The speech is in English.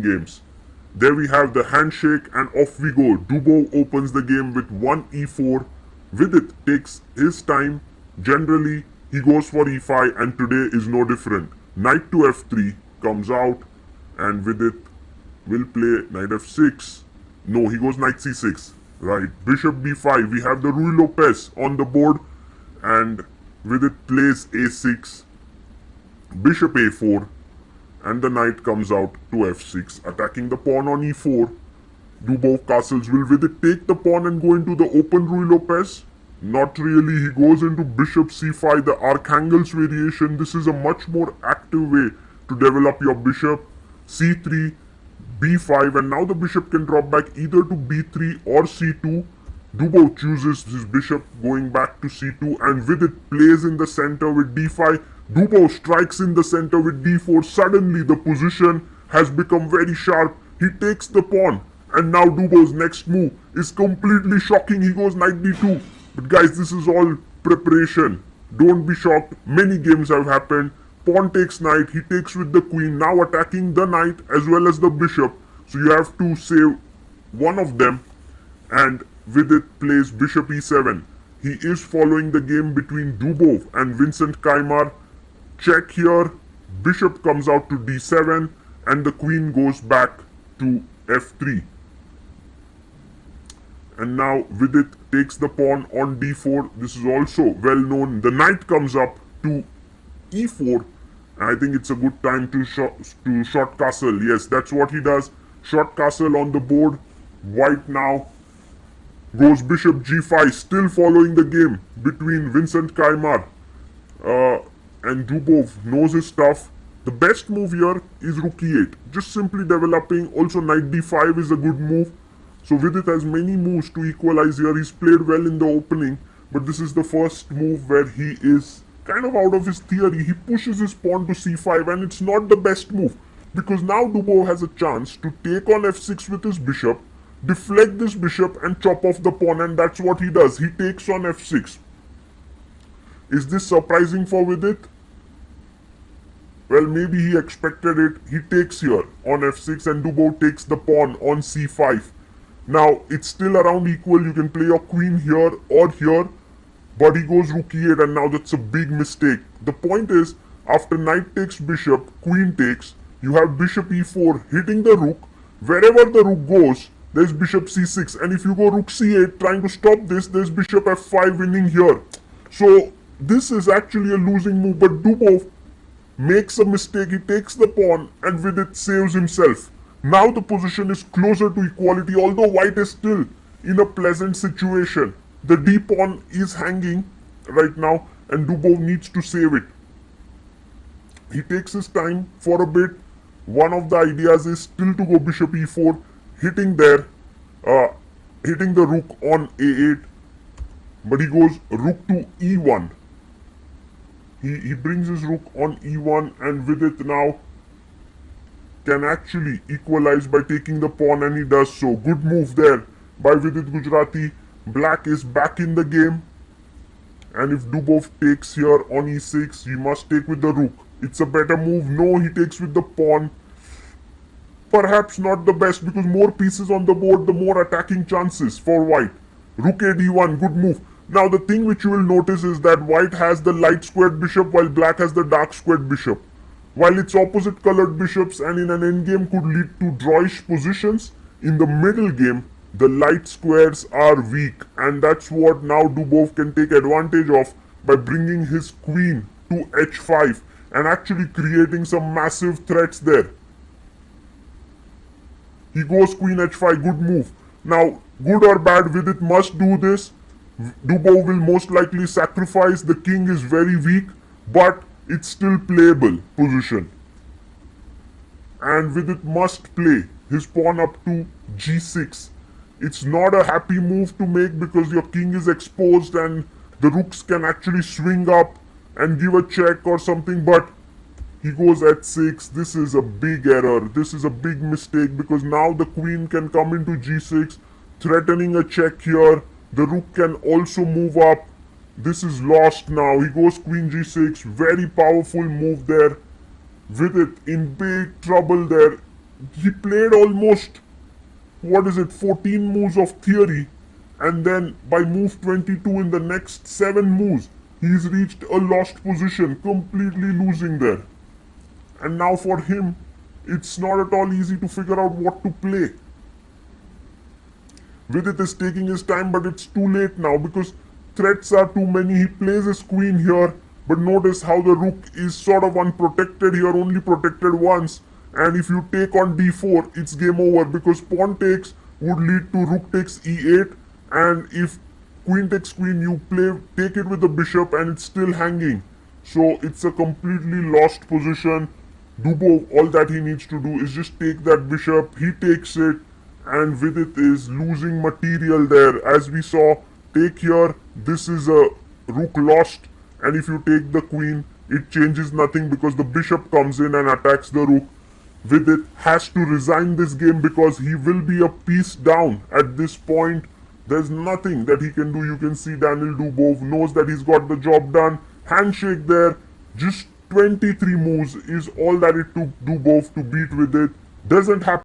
games. There we have the handshake and off we go. Dubove opens the game with 1 e4. Vidit takes his time. Generally, he goes for e5 and today is no different. Knight to f3 comes out and Vidit will play knight f6. No, he goes knight c6. Right. Bishop b5. We have the Ruy Lopez on the board and Vidit plays a6. Bishop a4 and the knight comes out to f6, attacking the pawn on e4. Dubove castles. Will Vidit take the pawn and go into the open Ruy Lopez? Not really. He goes into bishop c5, the Archangels variation. This is a much more active way to develop your bishop. c3, b5, and now the bishop can drop back either to b3 or c2. Dubove chooses his bishop going back to c2 and Vidit plays in the center with d5. Dubove strikes in the center with d4. Suddenly the position has become very sharp. He takes the pawn and now Dubove's next move is completely shocking. He goes knight d2. But guys, this is all preparation. Don't be shocked. Many games have happened. Pawn takes knight. He takes with the queen. Now attacking the knight as well as the bishop. So you have to save one of them. And Vidit plays bishop e7. He is following the game between Dubove and Vincent Kaimar. Check here. Bishop comes out to d7 and the queen goes back to f3. And now Vidit takes the pawn on d4. This is also well known. The knight comes up to e4. And I think it's a good time to short castle. Yes, that's what he does. Short castle on the board. White now goes bishop g5. Still following the game between Vincent Kaimar and Dubove. Knows his stuff. The best move here is rook e8. Just simply developing. Also knight d5 is a good move. So Vidit has many moves to equalize here. He's played well in the opening, but this is the first move where he is kind of out of his theory. He pushes his pawn to c5 and it's not the best move because now Dubove has a chance to take on f6 with his bishop, deflect this bishop and chop off the pawn, and that's what he does. He takes on f6. Is this surprising for Vidit? Well, maybe he expected it. He takes here on f6 and Dubove takes the pawn on c5. Now, it's still around equal. You can play your queen here or here. But he goes rook e8 and now that's a big mistake. The point is, after knight takes bishop, queen takes, you have bishop e4 hitting the rook. Wherever the rook goes, there's bishop c6. And if you go rook c8 trying to stop this, there's bishop f5 winning here. So, this is actually a losing move. But Dubove makes a mistake. He takes the pawn and Vidit saves himself. Now the position is closer to equality, although white is still in a pleasant situation. The d pawn is hanging right now and Dubove needs to save it. He takes his time for a bit. One of the ideas is still to go bishop e4, hitting there, hitting the rook on a8. But he goes rook to e1. He brings his rook on e1 and Vidit now can actually equalize by taking the pawn and he does so. Good move there by Vidit Gujarathi. Black is back in the game. And if Dubove takes here on e6, he must take with the rook. It's a better move. No, he takes with the pawn. Perhaps not the best because more pieces on the board, the more attacking chances for white. Rook a d1, good move. Now the thing which you will notice is that white has the light squared bishop while black has the dark squared bishop. While it's opposite colored bishops and in an endgame could lead to drawish positions, in the middle game, the light squares are weak. And that's what now Dubove can take advantage of by bringing his queen to h5 and actually creating some massive threats there. He goes queen h5, good move. Now, good or bad, Vidit must do this. Dubove will most likely sacrifice. The king is very weak, but it's still playable position. And Vidit must play his pawn up to g6. It's not a happy move to make because your king is exposed and the rooks can actually swing up and give a check or something, but he goes h6. This is a big error. This is a big mistake because now the queen can come into g6, threatening a check here. The rook can also move up. This is lost now. He goes queen g6. Very powerful move there. Vidit in big trouble there. he played almost, 14 moves of theory, and then by move 22 in the next 7 moves, he's reached a lost position, completely losing there. And now for him, it's not at all easy to figure out what to play. Vidit is taking his time, but it's too late now because threats are too many. He plays his queen here, but notice how the rook is sort of unprotected here, only protected once. And if you take on d4, it's game over because pawn takes would lead to rook takes e8, and if queen takes queen, you take it with the bishop and it's still hanging. So it's a completely lost position. Dubove, all that he needs to do is just take that bishop. He takes it, and Vidit is losing material there. As we saw, take here, this is a rook lost, and if you take the queen, it changes nothing because the bishop comes in and attacks the rook. Vidit has to resign this game because he will be a piece down at this point. There's nothing that he can do. You can see Daniel Dubove knows that he's got the job done. Handshake there. Just 23 moves is all that it took Dubove to beat Vidit. Doesn't happen.